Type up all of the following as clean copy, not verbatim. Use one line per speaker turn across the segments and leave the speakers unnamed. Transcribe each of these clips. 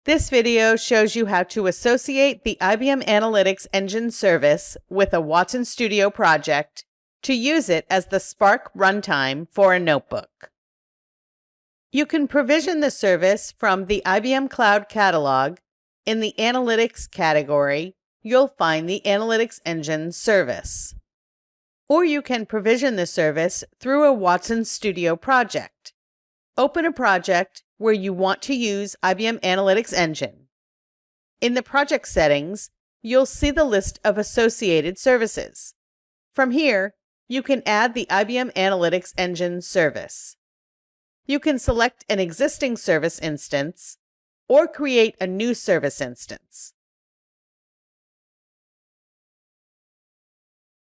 This video shows you how to associate the IBM Analytics Engine service with a Watson Studio project to use it as the Spark runtime for a notebook. You can provision the service from the IBM Cloud catalog. In the Analytics category, you'll find the Analytics Engine service. Or you can provision the service through a Watson Studio project. Open a project where you want to use IBM Analytics Engine. In the project settings, you'll see the list of associated services. From here, you can add the IBM Analytics Engine service. You can select an existing service instance or create a new service instance.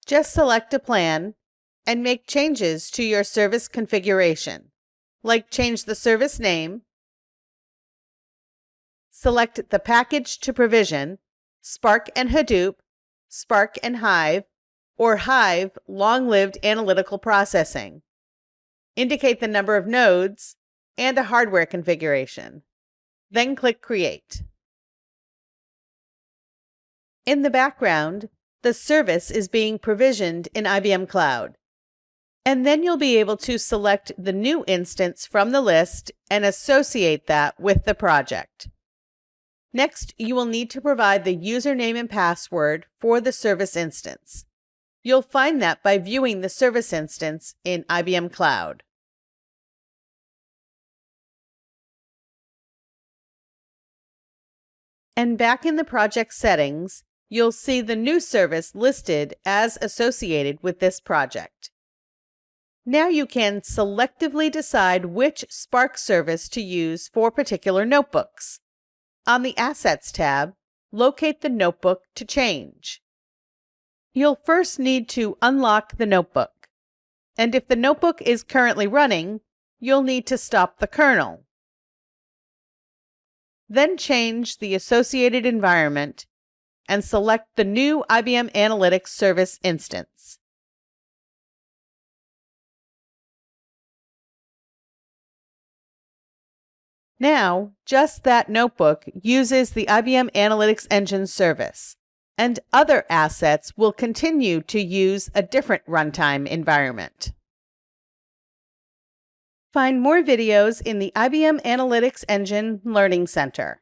Just select a plan and make changes to your service configuration, like change the service name, select the package to provision, Spark and Hadoop, Spark and Hive, or Hive long-lived analytical processing. Indicate the number of nodes and a hardware configuration. Then click Create. In the background, the service is being provisioned in IBM Cloud. And then you'll be able to select the new instance from the list and associate that with the project. Next, you will need to provide the username and password for the service instance. You'll find that by viewing the service instance in IBM Cloud. And back in the project settings, you'll see the new service listed as associated with this project. Now you can selectively decide which Spark service to use for particular notebooks. On the Assets tab, locate the notebook to change. You'll first need to unlock the notebook. And if the notebook is currently running, you'll need to stop the kernel. Then change the associated environment and select the new IBM Analytics Service instance. Now, just that notebook uses the IBM Analytics Engine service, and other assets will continue to use a different runtime environment. Find more videos in the IBM Analytics Engine Learning Center.